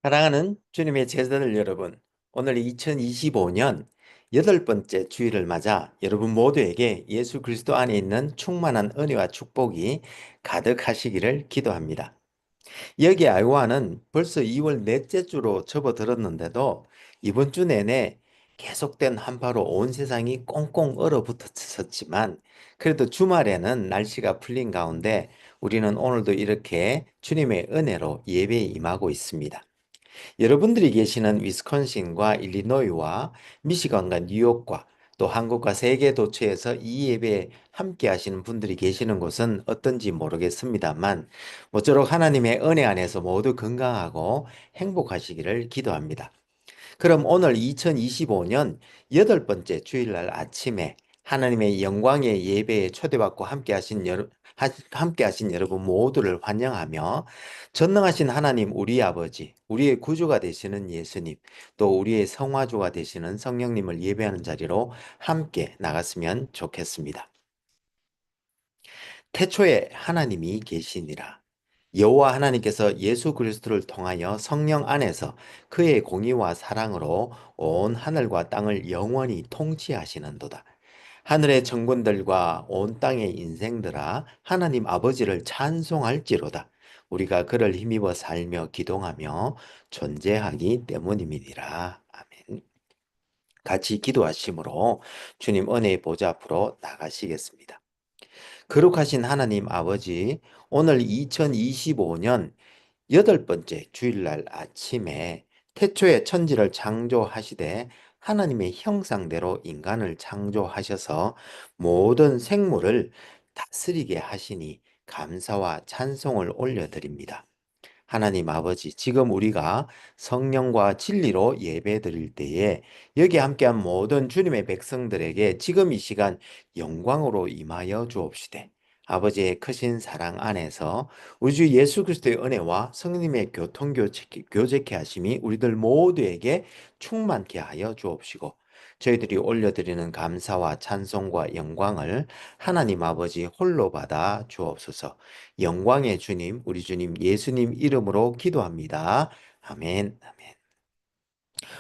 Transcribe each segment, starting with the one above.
사랑하는 주님의 제자들 여러분, 오늘 2025년 여덟 번째 주일을 맞아 여러분 모두에게 예수 그리스도 안에 있는 충만한 은혜와 축복이 가득하시기를 기도합니다. 여기 아이오와는 벌써 2월 넷째 주로 접어들었는데도 이번 주 내내 계속된 한파로 온 세상이 꽁꽁 얼어붙었지만 그래도 주말에는 날씨가 풀린 가운데 우리는 오늘도 이렇게 주님의 은혜로 예배에 임하고 있습니다. 여러분들이 계시는 위스콘신과 일리노이와 미시건과 뉴욕과 또 한국과 세계 도처에서 이 예배에 함께 하시는 분들이 계시는 곳은 어떤지 모르겠습니다만 모쪼록 하나님의 은혜 안에서 모두 건강하고 행복하시기를 기도합니다. 그럼 오늘 2025년 여덟 번째 주일날 아침에 하나님의 영광의 예배에 초대받고 함께 하신 여러분 모두를 환영하며 전능하신 하나님 우리 아버지, 우리의 구주가 되시는 예수님, 또 우리의 성화주가 되시는 성령님을 예배하는 자리로 함께 나갔으면 좋겠습니다. 태초에 하나님이 계시니라. 여호와 하나님께서 예수 그리스도를 통하여 성령 안에서 그의 공의와 사랑으로 온 하늘과 땅을 영원히 통치하시는도다. 하늘의 천군들과 온 땅의 인생들아 하나님 아버지를 찬송할지로다. 우리가 그를 힘입어 살며 기동하며 존재하기 때문임이니라. 아멘. 같이 기도하심으로 주님 은혜의 보좌 앞으로 나가시겠습니다. 거룩하신 하나님 아버지, 오늘 2025년 여덟 번째 주일날 아침에 태초에 천지를 창조하시되 하나님의 형상대로 인간을 창조하셔서 모든 생물을 다스리게 하시니 감사와 찬송을 올려드립니다. 하나님 아버지, 지금 우리가 성령과 진리로 예배 드릴 때에 여기 함께한 모든 주님의 백성들에게 지금 이 시간 영광으로 임하여 주옵시되 아버지의 크신 사랑 안에서 우주 예수 그리스도의 은혜와 성령님의 교제케 하심이 우리들 모두에게 충만케 하여 주옵시고 저희들이 올려드리는 감사와 찬송과 영광을 하나님 아버지 홀로 받아 주옵소서. 영광의 주님, 우리 주님 예수님 이름으로 기도합니다. 아멘. 아멘.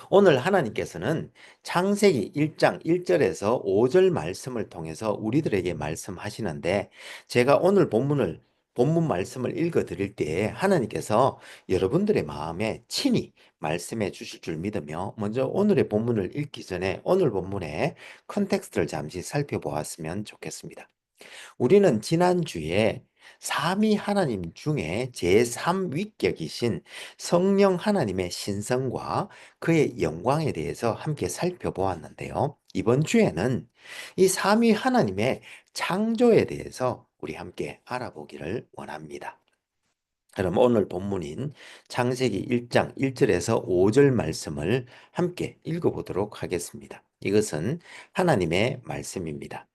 오늘 하나님께서는 창세기 1장 1절에서 5절 말씀을 통해서 우리들에게 말씀하시는데 제가 오늘 본문 말씀을 읽어 드릴 때에 하나님께서 여러분들의 마음에 친히 말씀해 주실 줄 믿으며 먼저 오늘의 본문을 읽기 전에 오늘 본문의 컨텍스트를 잠시 살펴보았으면 좋겠습니다. 우리는 지난주에 삼위 하나님 중에 제3위격이신 성령 하나님의 신성과 그의 영광에 대해서 함께 살펴보았는데요. 이번 주에는 이 삼위 하나님의 창조에 대해서 우리 함께 알아보기를 원합니다. 그럼 오늘 본문인 창세기 1장 1절에서 5절 말씀을 함께 읽어보도록 하겠습니다. 이것은 하나님의 말씀입니다.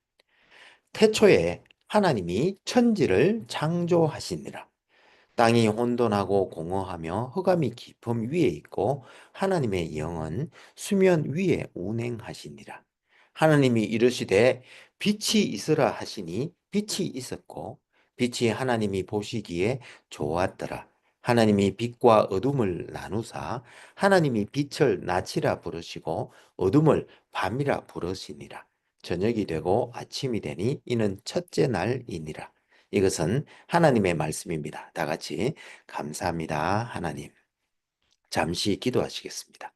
태초에 하나님이 천지를 창조하시니라. 땅이 혼돈하고 공허하며 흑암이 깊음 위에 있고 하나님의 영은 수면 위에 운행하시니라. 하나님이 이르시되 빛이 있으라 하시니 빛이 있었고 빛이 하나님이 보시기에 좋았더라. 하나님이 빛과 어둠을 나누사 하나님이 빛을 낮이라 부르시고 어둠을 밤이라 부르시니라. 저녁이 되고 아침이 되니 이는 첫째 날이니라. 이것은 하나님의 말씀입니다. 다 같이 감사합니다, 하나님. 잠시 기도하시겠습니다.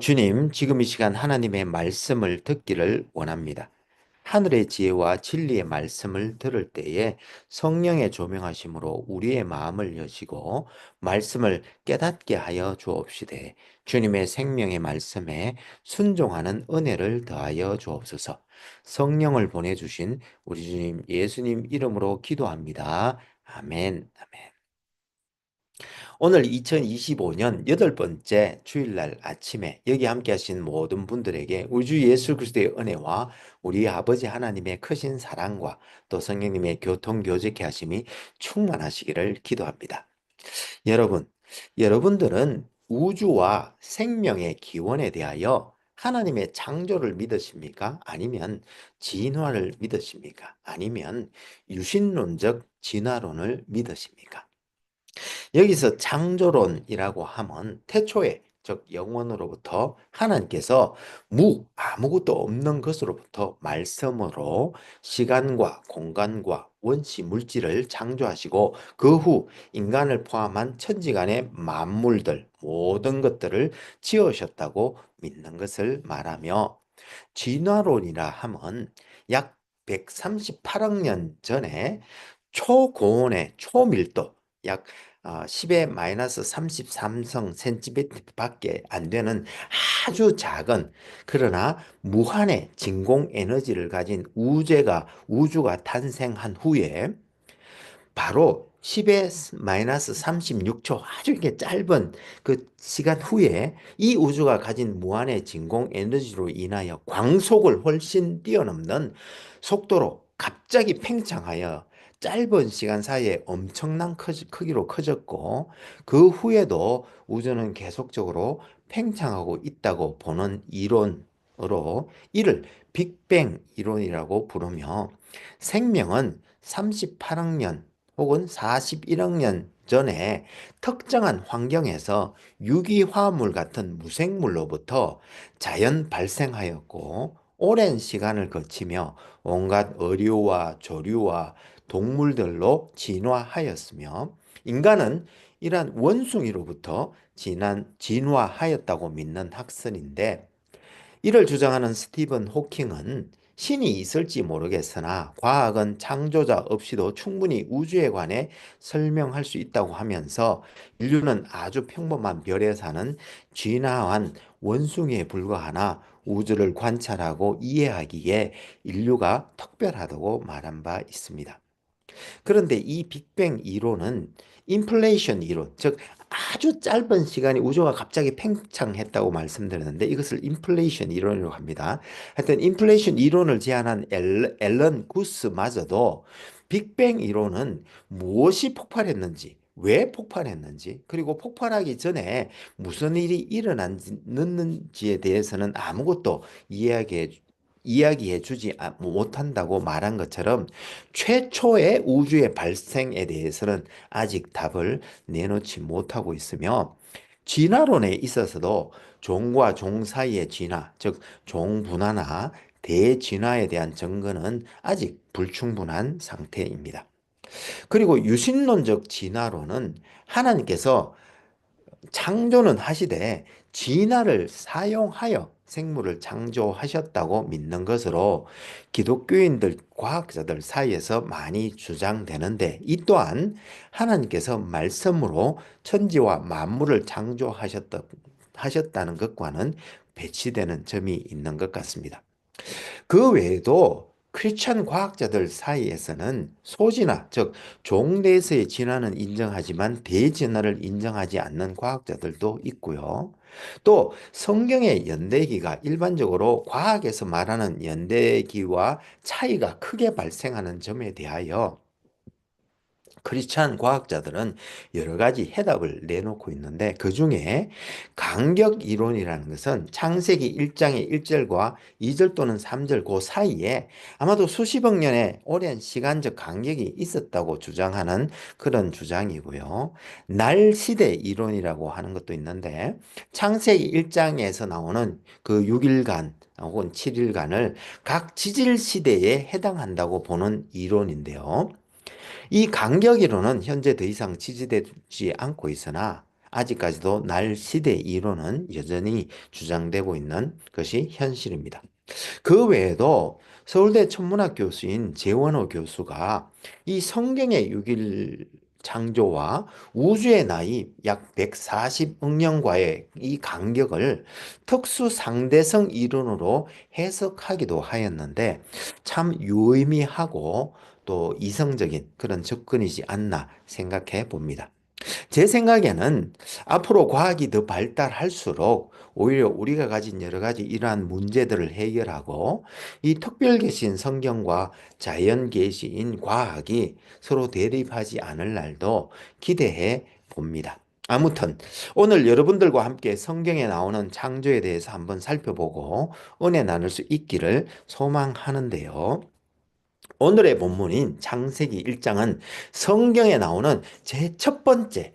주님, 지금 이 시간 하나님의 말씀을 듣기를 원합니다. 하늘의 지혜와 진리의 말씀을 들을 때에 성령의 조명하심으로 우리의 마음을 여시고 말씀을 깨닫게 하여 주옵시되 주님의 생명의 말씀에 순종하는 은혜를 더하여 주옵소서. 성령을 보내주신 우리 주님 예수님 이름으로 기도합니다. 아멘. 아멘. 오늘 2025년 여덟 번째 주일날 아침에 여기 함께 하신 모든 분들에게 우주 예수 그리스도의 은혜와 우리 아버지 하나님의 크신 사랑과 또 성령님의 교통교제케 하심이 충만하시기를 기도합니다. 여러분, 여러분들은 우주와 생명의 기원에 대하여 하나님의 창조를 믿으십니까? 아니면 진화를 믿으십니까? 아니면 유신론적 진화론을 믿으십니까? 여기서 창조론이라고 하면 태초에 즉 영원으로부터 하나님께서 아무것도 없는 것으로부터 말씀으로 시간과 공간과 원시 물질을 창조하시고 그 후 인간을 포함한 천지간의 만물들 모든 것들을 지으셨다고 믿는 것을 말하며, 진화론이라 함은 약 138억 년 전에 초고온의 초밀도 약 10의 마이너스 33성 센티미터밖에 안 되는 아주 작은, 그러나 무한의 진공 에너지를 가진 우주가 탄생한 후에 바로 10의 마이너스 36초 아주 이게 짧은 그 시간 후에 이 우주가 가진 무한의 진공 에너지로 인하여 광속을 훨씬 뛰어넘는 속도로 갑자기 팽창하여 짧은 시간 사이에 엄청난 크기로 커졌고, 그 후에도 우주는 계속적으로 팽창하고 있다고 보는 이론으로 이를 빅뱅 이론이라고 부르며, 생명은 38억 년 혹은 41억 년 전에 특정한 환경에서 유기화합물 같은 무생물로부터 자연 발생하였고, 오랜 시간을 거치며 온갖 어류와 조류와 동물들로 진화하였으며, 인간은 이러한 원숭이로부터 진화하였다고 믿는 학설인데, 이를 주장하는 스티븐 호킹은 신이 있을지 모르겠으나 과학은 창조자 없이도 충분히 우주에 관해 설명할 수 있다고 하면서, 인류는 아주 평범한 별에 사는 진화한 원숭이에 불과하나 우주를 관찰하고 이해하기에 인류가 특별하다고 말한 바 있습니다. 그런데 이 빅뱅 이론은 인플레이션 이론, 즉 아주 짧은 시간에 우주가 갑자기 팽창했다고 말씀드렸는데 이것을 인플레이션 이론이라고 합니다. 하여튼 인플레이션 이론을 제안한 앨런 구스마저도 빅뱅 이론은 무엇이 폭발했는지, 왜 폭발했는지, 그리고 폭발하기 전에 무슨 일이 일어났는지에 대해서는 아무것도 이야기해 주지 못한다고 말한 것처럼, 최초의 우주의 발생에 대해서는 아직 답을 내놓지 못하고 있으며, 진화론에 있어서도 종과 종 사이의 진화, 즉 종분화나 대진화에 대한 증거는 아직 불충분한 상태입니다. 그리고 유신론적 진화론은 하나님께서 창조는 하시되 진화를 사용하여 생물을 창조하셨다고 믿는 것으로 기독교인들, 과학자들 사이에서 많이 주장되는데, 이 또한 하나님께서 말씀으로 천지와 만물을 하셨다는 것과는 배치되는 점이 있는 것 같습니다. 그 외에도 크리스천 과학자들 사이에서는 소진화, 즉 종래에서의 진화는 인정하지만 대진화를 인정하지 않는 과학자들도 있고요. 또 성경의 연대기가 일반적으로 과학에서 말하는 연대기와 차이가 크게 발생하는 점에 대하여 크리스찬 과학자들은 여러 가지 해답을 내놓고 있는데, 그 중에 간격 이론이라는 것은 창세기 1장의 1절과 2절 또는 3절 그 사이에 아마도 수십억 년의 오랜 시간적 간격이 있었다고 주장하는 그런 주장이고요. 날 시대 이론이라고 하는 것도 있는데, 창세기 1장에서 나오는 그 6일간 혹은 7일간을 각 지질 시대에 해당한다고 보는 이론인데요. 이 간격이론은 현재 더 이상 지지되지 않고 있으나 아직까지도 날 시대 이론은 여전히 주장되고 있는 것이 현실입니다. 그 외에도 서울대 천문학 교수인 재원호 교수가 이 성경의 6일 창조와 우주의 나이 약 140억 년과의 이 간격을 특수 상대성 이론으로 해석하기도 하였는데, 참 유의미하고 또 이성적인 그런 접근이지 않나 생각해 봅니다. 제 생각에는 앞으로 과학이 더 발달할수록 오히려 우리가 가진 여러 가지 이러한 문제들을 해결하고, 이 특별 계신 성경과 자연 계시인 과학이 서로 대립하지 않을 날도 기대해 봅니다. 아무튼 오늘 여러분들과 함께 성경에 나오는 창조에 대해서 한번 살펴보고 은혜 나눌 수 있기를 소망하는데요. 오늘의 본문인 창세기 1장은 성경에 나오는 제 첫 번째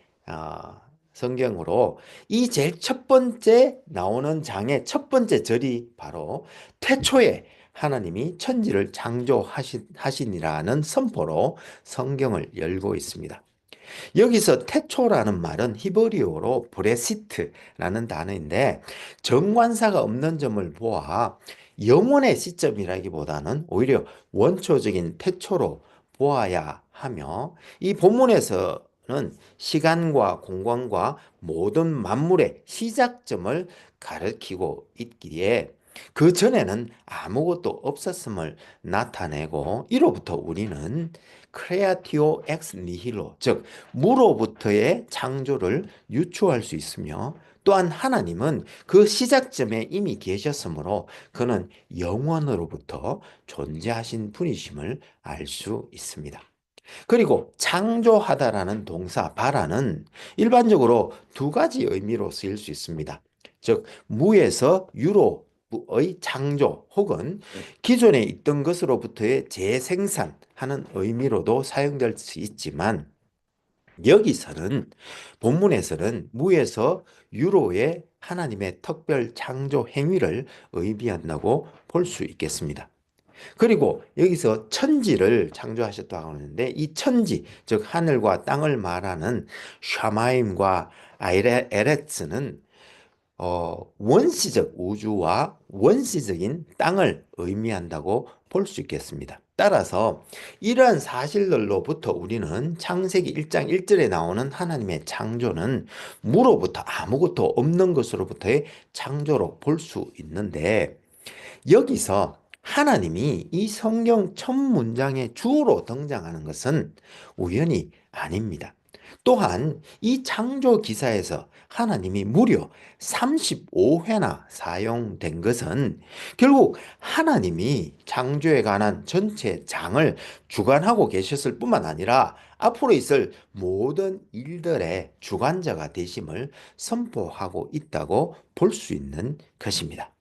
성경으로 이 제일 첫 번째 나오는 장의 첫 번째 절이 바로 태초에 하나님이 천지를 창조하시니라는 선포로 성경을 열고 있습니다. 여기서 태초라는 말은 히브리어로 브레시트라는 단어인데 정관사가 없는 점을 보아 영원의 시점이라기보다는 오히려 원초적인 태초로 보아야 하며 이 본문에서는 시간과 공간과 모든 만물의 시작점을 가리키고 있기에 그 전에는 아무것도 없었음을 나타내고 이로부터 우리는 크레아티오 엑스 니힐로 즉 무로부터의 창조를 유추할 수 있으며 또한 하나님은 그 시작점에 이미 계셨으므로 그는 영원으로부터 존재하신 분이심을 알 수 있습니다. 그리고 창조하다라는 동사 바라는 일반적으로 두 가지 의미로 쓰일 수 있습니다. 즉 무에서 유로의 창조 혹은 기존에 있던 것으로부터의 재생산하는 의미로도 사용될 수 있지만 여기서는 본문에서는 무에서 유로의 하나님의 특별 창조 행위를 의미한다고 볼 수 있겠습니다. 그리고 여기서 천지를 창조하셨다고 하는데 이 천지, 즉 하늘과 땅을 말하는 샤마임과 에레츠는 원시적 우주와 원시적인 땅을 의미한다고 볼 수 있겠습니다. 따라서 이러한 사실들로부터 우리는 창세기 1장 1절에 나오는 하나님의 창조는 무로부터 아무것도 없는 것으로부터의 창조로 볼 수 있는데 여기서 하나님이 이 성경 첫 문장의 주어로 등장하는 것은 우연이 아닙니다. 또한 이 창조 기사에서 하나님이 무려 35회나 사용된 것은 결국 하나님이 창조에 관한 전체 장을 주관하고 계셨을 뿐만 아니라 앞으로 있을 모든 일들의 주관자가 되심을 선포하고 있다고 볼 수 있는 것입니다.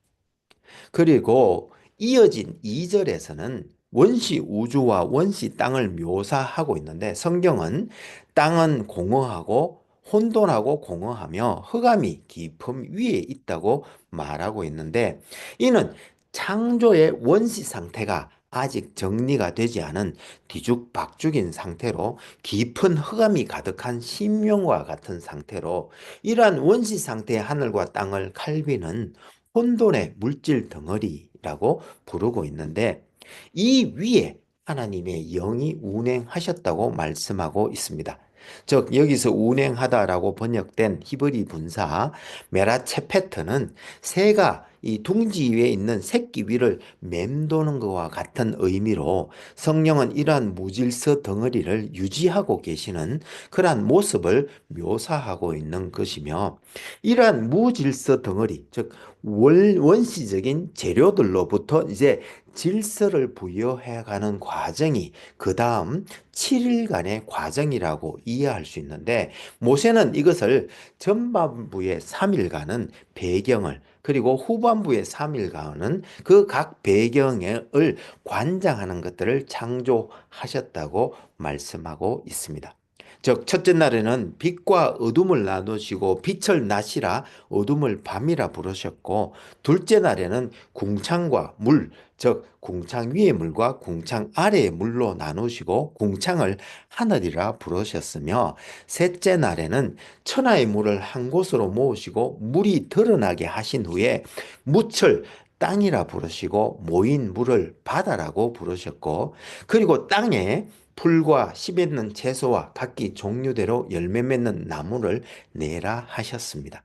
그리고 이어진 2절에서는 원시 우주와 원시 땅을 묘사하고 있는데 성경은 땅은 공허하고 혼돈하고 공허하며 흑암이 깊음 위에 있다고 말하고 있는데 이는 창조의 원시 상태가 아직 정리가 되지 않은 뒤죽박죽인 상태로 깊은 흑암이 가득한 심령과 같은 상태로 이러한 원시 상태의 하늘과 땅을 칼빈은 혼돈의 물질 덩어리라고 부르고 있는데 이 위에 하나님의 영이 운행하셨다고 말씀하고 있습니다. 즉 여기서 운행하다라고 번역된 히브리 분사 메라체페트는 새가 이 둥지 위에 있는 새끼 위를 맴도는 것과 같은 의미로 성령은 이러한 무질서 덩어리를 유지하고 계시는 그러한 모습을 묘사하고 있는 것이며 이러한 무질서 덩어리 즉 원시적인 재료들로부터 이제 질서를 부여해가는 과정이 그 다음 7일간의 과정이라고 이해할 수 있는데 모세는 이것을 전반부의 3일간은 배경을 그리고 후반부의 3일간은 그 각 배경을 관장하는 것들을 창조하셨다고 말씀하고 있습니다. 즉 첫째 날에는 빛과 어둠을 나누시고 빛을 낮이라 어둠을 밤이라 부르셨고 둘째 날에는 궁창과 물, 즉 궁창 위의 물과 궁창 아래의 물로 나누시고 궁창을 하늘이라 부르셨으며 셋째 날에는 천하의 물을 한 곳으로 모으시고 물이 드러나게 하신 후에 묻을 땅이라 부르시고 모인 물을 바다라고 부르셨고 그리고 땅에 풀과 씨 맺는 채소와 각기 종류대로 열매 맺는 나무를 내라 하셨습니다.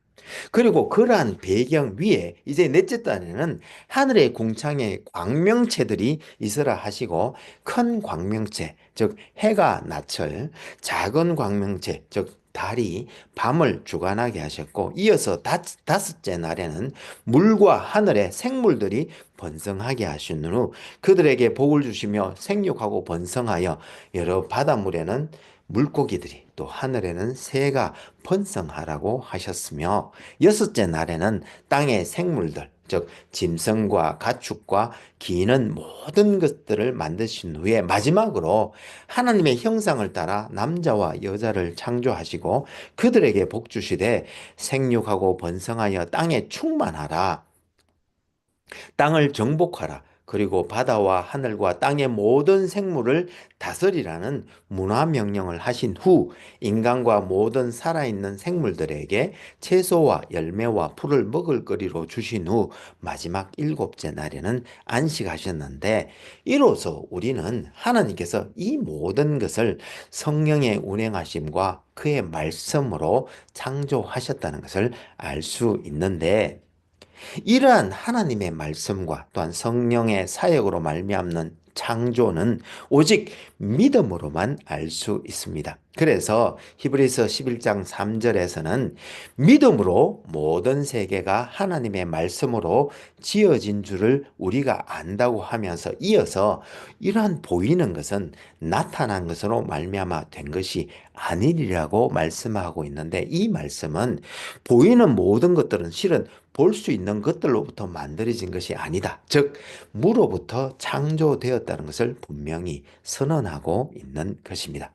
그리고 그러한 배경 위에 이제 넷째 달에는 하늘의 궁창에 광명체들이 있으라 하시고 큰 광명체, 즉 해가 낮을, 작은 광명체, 즉 달이 밤을 주관하게 하셨고 이어서 다섯째 날에는 물과 하늘의 생물들이 번성하게 하신 후 그들에게 복을 주시며 생육하고 번성하여 여러 바닷물에는 물고기들이 또 하늘에는 새가 번성하라고 하셨으며 여섯째 날에는 땅의 생물들 즉 짐승과 가축과 기는 모든 것들을 만드신 후에 마지막으로 하나님의 형상을 따라 남자와 여자를 창조하시고 그들에게 복 주시되 생육하고 번성하여 땅에 충만하라. 땅을 정복하라. 그리고 바다와 하늘과 땅의 모든 생물을 다스리라는 문화 명령을 하신 후 인간과 모든 살아있는 생물들에게 채소와 열매와 풀을 먹을 거리로 주신 후 마지막 일곱째 날에는 안식하셨는데 이로써 우리는 하나님께서 이 모든 것을 성령의 운행하심과 그의 말씀으로 창조하셨다는 것을 알 수 있는데 이러한 하나님의 말씀과 또한 성령의 사역으로 말미암는 창조는 오직 믿음으로만 알 수 있습니다. 그래서 히브리서 11장 3절에서는 믿음으로 모든 세계가 하나님의 말씀으로 지어진 줄을 우리가 안다고 하면서 이어서 이러한 보이는 것은 나타난 것으로 말미암아 된 것이 아니리라고 말씀하고 있는데 이 말씀은 보이는 모든 것들은 실은 볼 수 있는 것들로부터 만들어진 것이 아니다. 즉, 무로부터 창조되었다는 것을 분명히 선언하고 있는 것입니다.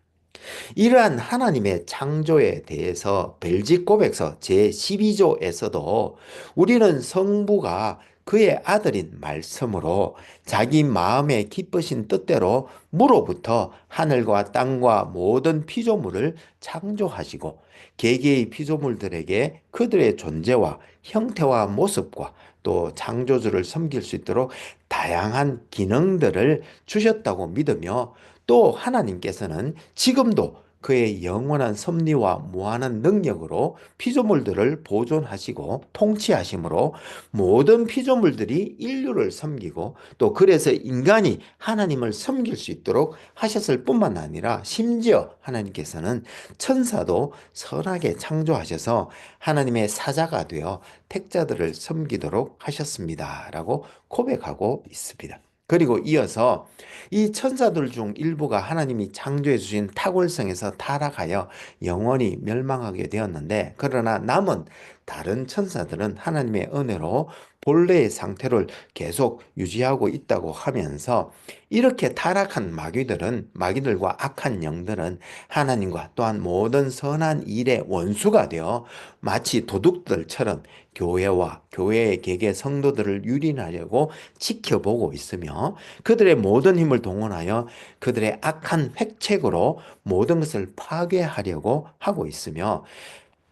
이러한 하나님의 창조에 대해서 벨직 고백서 제12조에서도 우리는 성부가 그의 아들인 말씀으로 자기 마음에 기쁘신 뜻대로 무로부터 하늘과 땅과 모든 피조물을 창조하시고 개개의 피조물들에게 그들의 존재와 형태와 모습과 또 창조주를 섬길 수 있도록 다양한 기능들을 주셨다고 믿으며 또 하나님께서는 지금도 그의 영원한 섭리와 무한한 능력으로 피조물들을 보존하시고 통치하시므로 모든 피조물들이 인류를 섬기고 또 그래서 인간이 하나님을 섬길 수 있도록 하셨을 뿐만 아니라 심지어 하나님께서는 천사도 선하게 창조하셔서 하나님의 사자가 되어 택자들을 섬기도록 하셨습니다라고 고백하고 있습니다. 그리고 이어서 이 천사들 중 일부가 하나님이 창조해 주신 탁월성에서 타락하여 영원히 멸망하게 되었는데 그러나 남은 다른 천사들은 하나님의 은혜로 본래의 상태를 계속 유지하고 있다고 하면서 이렇게 타락한 마귀들과 악한 영들은 하나님과 또한 모든 선한 일의 원수가 되어 마치 도둑들처럼 교회와 교회의 개개 성도들을 유린하려고 지켜보고 있으며 그들의 모든 힘을 동원하여 그들의 악한 획책으로 모든 것을 파괴하려고 하고 있으며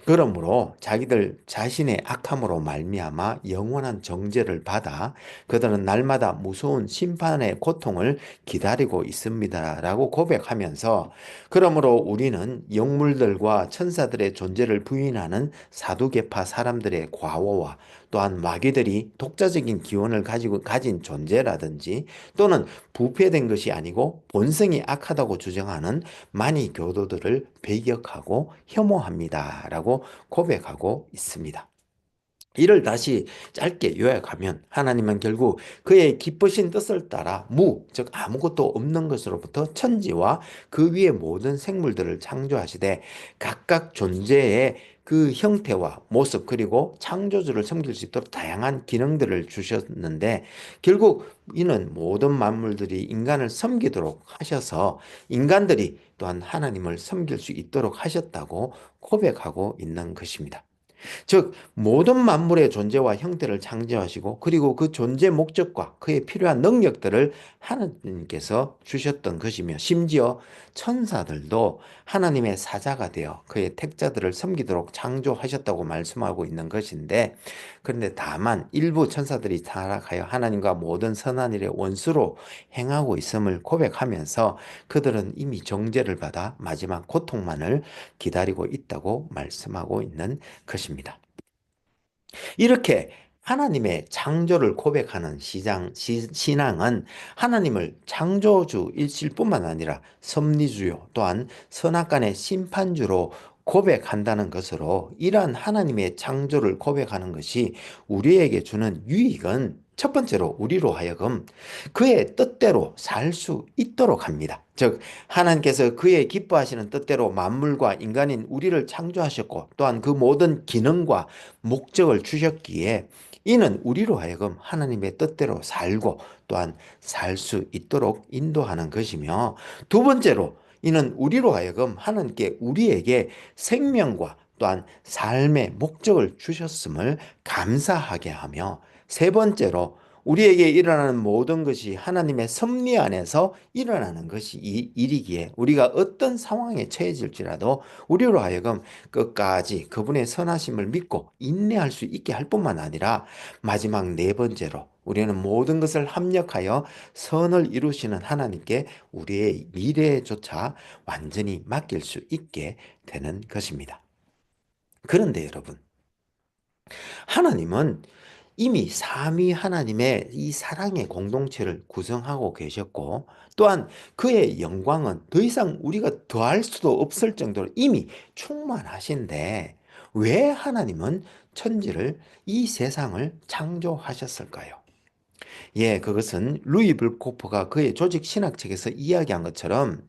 그러므로 자기들 자신의 악함으로 말미암아 영원한 정죄를 받아 그들은 날마다 무서운 심판의 고통을 기다리고 있습니다라고 고백하면서 그러므로 우리는 영물들과 천사들의 존재를 부인하는 사두개파 사람들의 과오와 또한 마귀들이 독자적인 기원을 가지고 가진 존재라든지 또는 부패된 것이 아니고 본성이 악하다고 주장하는 많이 교도들을 배격하고 혐오합니다라고 고백하고 있습니다. 이를 다시 짧게 요약하면 하나님은 결국 그의 기쁘신 뜻을 따라 즉 아무것도 없는 것으로부터 천지와 그 위의 모든 생물들을 창조하시되 각각 존재의 그 형태와 모습 그리고 창조주를 섬길 수 있도록 다양한 기능들을 주셨는데 결국 이는 모든 만물들이 인간을 섬기도록 하셔서 인간들이 또한 하나님을 섬길 수 있도록 하셨다고 고백하고 있는 것입니다. 즉 모든 만물의 존재와 형태를 창조하시고 그리고 그 존재 목적과 그에 필요한 능력들을 하나님께서 주셨던 것이며 심지어 천사들도 하나님의 사자가 되어 그의 택자들을 섬기도록 창조하셨다고 말씀하고 있는 것인데 그런데 다만 일부 천사들이 타락하여 하나님과 모든 선한 일의 원수로 행하고 있음을 고백하면서 그들은 이미 정죄를 받아 마지막 고통만을 기다리고 있다고 말씀하고 있는 것입니다. 이렇게 하나님의 창조를 고백하는 신앙은 하나님을 창조주이실 뿐만 아니라 섭리주요 또한 선악간의 심판주로 고백한다는 것으로 이러한 하나님의 창조를 고백하는 것이 우리에게 주는 유익은 첫 번째로 우리로 하여금 그의 뜻대로 살 수 있도록 합니다. 즉 하나님께서 그의 기뻐하시는 뜻대로 만물과 인간인 우리를 창조하셨고 또한 그 모든 기능과 목적을 주셨기에 이는 우리로 하여금 하나님의 뜻대로 살고 또한 살 수 있도록 인도하는 것이며, 두 번째로 이는 우리로 하여금 하나님께 우리에게 생명과 또한 삶의 목적을 주셨음을 감사하게 하며, 세 번째로 우리에게 일어나는 모든 것이 하나님의 섭리 안에서 일어나는 것이 이 일이기에 우리가 어떤 상황에 처해질지라도 우리로 하여금 끝까지 그분의 선하심을 믿고 인내할 수 있게 할 뿐만 아니라, 마지막 네 번째로 우리는 모든 것을 합력하여 선을 이루시는 하나님께 우리의 미래조차 완전히 맡길 수 있게 되는 것입니다. 그런데 여러분, 하나님은 이미 삼위 하나님의 이 사랑의 공동체를 구성하고 계셨고, 또한 그의 영광은 더 이상 우리가 더할 수도 없을 정도로 이미 충만하신데, 왜 하나님은 천지를, 이 세상을 창조하셨을까요? 예, 그것은 루이 불코프가 그의 조직 신학책에서 이야기한 것처럼,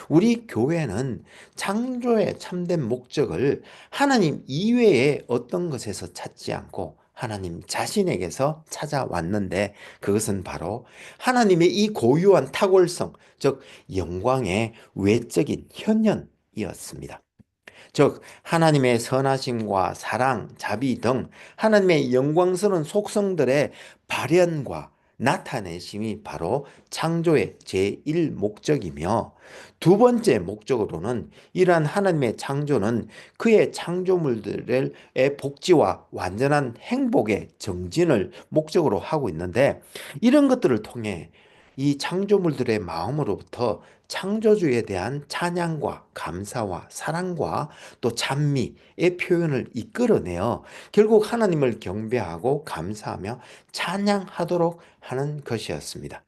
우리 교회는 창조의 참된 목적을 하나님 이외의 어떤 것에서 찾지 않고 하나님 자신에게서 찾아왔는데, 그것은 바로 하나님의 이 고유한 탁월성, 즉 영광의 외적인 현현이었습니다. 즉 하나님의 선하심과 사랑, 자비 등 하나님의 영광스러운 속성들의 발현과 나타내심이 바로 창조의 제1 목적이며, 두 번째 목적으로는 이러한 하나님의 창조는 그의 창조물들의 복지와 완전한 행복의 정진을 목적으로 하고 있는데, 이런 것들을 통해 이 창조물들의 마음으로부터 창조주에 대한 찬양과 감사와 사랑과 또 찬미의 표현을 이끌어내어 결국 하나님을 경배하고 감사하며 찬양하도록 하는 것이었습니다.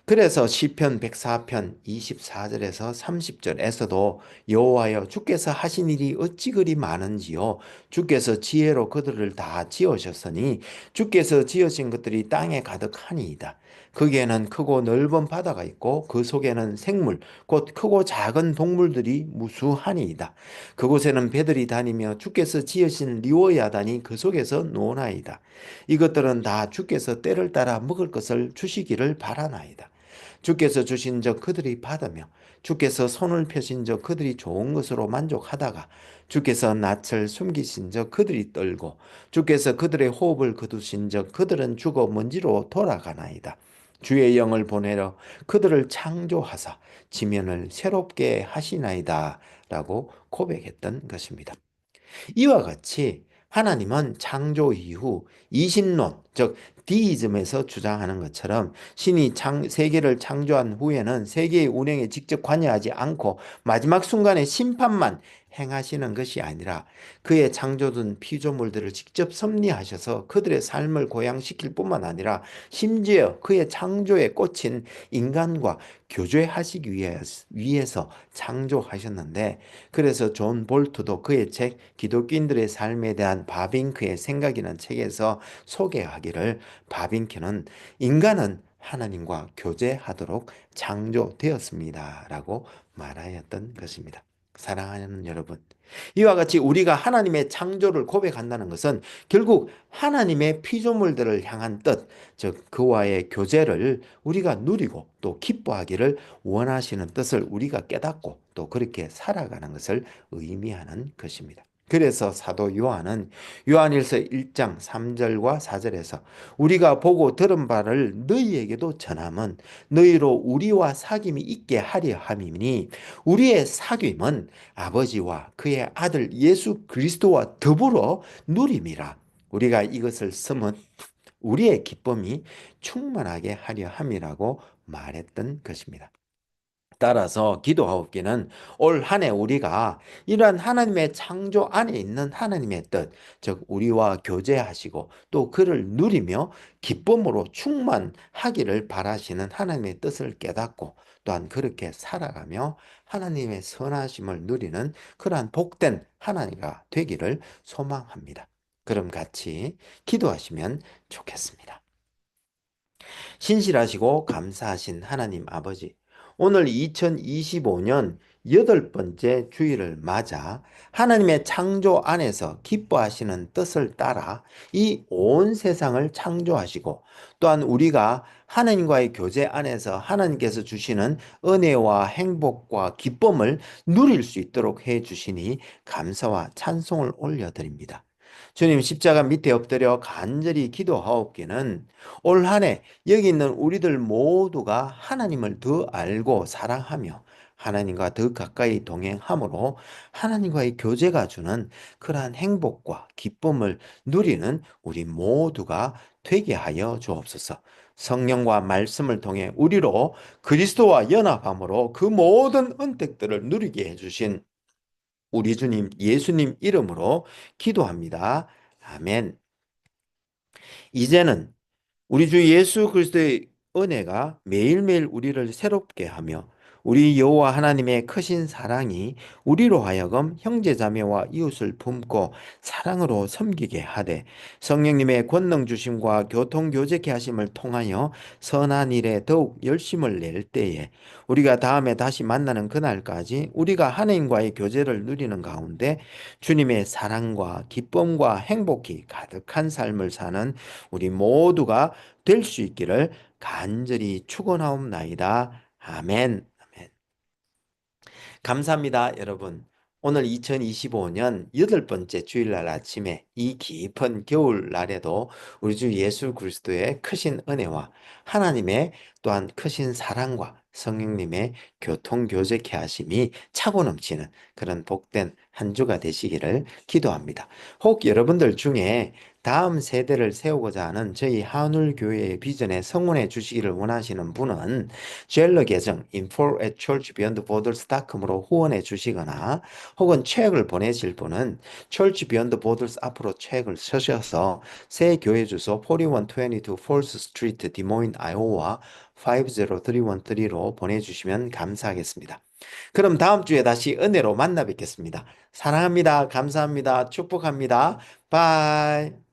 그래서 시편 104편 24절에서 30절에서도 여호와여 주께서 하신 일이 어찌 그리 많은지요, 주께서 지혜로 그들을 다 지으셨으니 주께서 지으신 것들이 땅에 가득하니이다. 거기에는 크고 넓은 바다가 있고 그 속에는 생물 곧 크고 작은 동물들이 무수하니이다. 그곳에는 배들이 다니며 주께서 지으신 리워야단이 그 속에서 노나이다. 이것들은 다 주께서 때를 따라 먹을 것을 주시기를 바라나이다. 주께서 주신 적 그들이 받으며 주께서 손을 펴신 적 그들이 좋은 것으로 만족하다가 주께서 낯을 숨기신 적 그들이 떨고 주께서 그들의 호흡을 거두신 적 그들은 죽어 먼지로 돌아가나이다. 주의 영을 보내려 그들을 창조하사 지면을 새롭게 하시나이다 라고 고백했던 것입니다. 이와 같이 하나님은 창조 이후 이신론, 즉 디이즘에서 주장하는 것처럼 신이 세계를 창조한 후에는 세계의 운행에 직접 관여하지 않고 마지막 순간에 심판만 행하시는 것이 아니라 그의 창조된 피조물들을 직접 섭리하셔서 그들의 삶을 고양시킬 뿐만 아니라 심지어 그의 창조에 꽂힌 인간과 교제하시기 위해서 창조하셨는데, 그래서 존 볼트도 그의 책 기독교인들의 삶에 대한 바빙크의 생각이라는 책에서 소개하기를, 바빙크는 인간은 하나님과 교제하도록 창조되었습니다 라고 말하였던 것입니다. 사랑하는 여러분, 이와 같이 우리가 하나님의 창조를 고백한다는 것은 결국 하나님의 피조물들을 향한 뜻, 즉 그와의 교제를 우리가 누리고 또 기뻐하기를 원하시는 뜻을 우리가 깨닫고 또 그렇게 살아가는 것을 의미하는 것입니다. 그래서 사도 요한은 요한일서 1장 3절과 4절에서 우리가 보고 들은 바를 너희에게도 전함은 너희로 우리와 사귐이 있게 하려 함이니 우리의 사귐은 아버지와 그의 아들 예수 그리스도와 더불어 누림이라. 우리가 이것을 쓰면 우리의 기쁨이 충만하게 하려 함이라고 말했던 것입니다. 따라서 기도하옵기는 올 한 해 우리가 이러한 하나님의 창조 안에 있는 하나님의 뜻, 즉 우리와 교제하시고 또 그를 누리며 기쁨으로 충만하기를 바라시는 하나님의 뜻을 깨닫고 또한 그렇게 살아가며 하나님의 선하심을 누리는 그러한 복된 하나님가 되기를 소망합니다. 그럼 같이 기도하시면 좋겠습니다. 신실하시고 감사하신 하나님 아버지, 오늘 2025년 여덟 번째 주일을 맞아 하나님의 창조 안에서 기뻐하시는 뜻을 따라 이 온 세상을 창조하시고 또한 우리가 하나님과의 교제 안에서 하나님께서 주시는 은혜와 행복과 기쁨을 누릴 수 있도록 해 주시니 감사와 찬송을 올려드립니다. 주님 십자가 밑에 엎드려 간절히 기도하옵기는 올 한 해 여기 있는 우리들 모두가 하나님을 더 알고 사랑하며 하나님과 더 가까이 동행함으로 하나님과의 교제가 주는 그러한 행복과 기쁨을 누리는 우리 모두가 되게 하여 주옵소서. 성령과 말씀을 통해 우리로 그리스도와 연합함으로 그 모든 은택들을 누리게 해주신 우리 주님 예수님 이름으로 기도합니다. 아멘. 이제는 우리 주 예수 그리스도의 은혜가 매일매일 우리를 새롭게 하며 우리 여호와 하나님의 크신 사랑이 우리로 하여금 형제자매와 이웃을 품고 사랑으로 섬기게 하되 성령님의 권능 주심과 교통 교제케 하심을 통하여 선한 일에 더욱 열심을 낼 때에 우리가 다음에 다시 만나는 그날까지 우리가 하나님과의 교제를 누리는 가운데 주님의 사랑과 기쁨과 행복이 가득한 삶을 사는 우리 모두가 될 수 있기를 간절히 축원하옵나이다. 아멘. 아멘. 감사합니다, 여러분. 오늘 2025년 여덟 번째 주일날 아침에 이 깊은 겨울날에도 우리 주 예수 그리스도의 크신 은혜와 하나님의 또한 크신 사랑과 성령님의 교통교제케 하심이 차고 넘치는 그런 복된 한 주가 되시기를 기도합니다. 혹 여러분들 중에 다음 세대를 세우고자 하는 저희 한울교회의 비전에 성원해 주시기를 원하시는 분은 젤러 계정 info@churchbeyondborders.com으로 후원해 주시거나 혹은 책을 보내실 분은 Church Beyond Borders 앞으로 책을 쓰셔서 새 교회 주소 4122 Fourth Street, 디모인, 아이오와 50313로 보내주시면 감사하겠습니다. 그럼 다음 주에 다시 은혜로 만나 뵙겠습니다. 사랑합니다. 감사합니다. 축복합니다. 바이.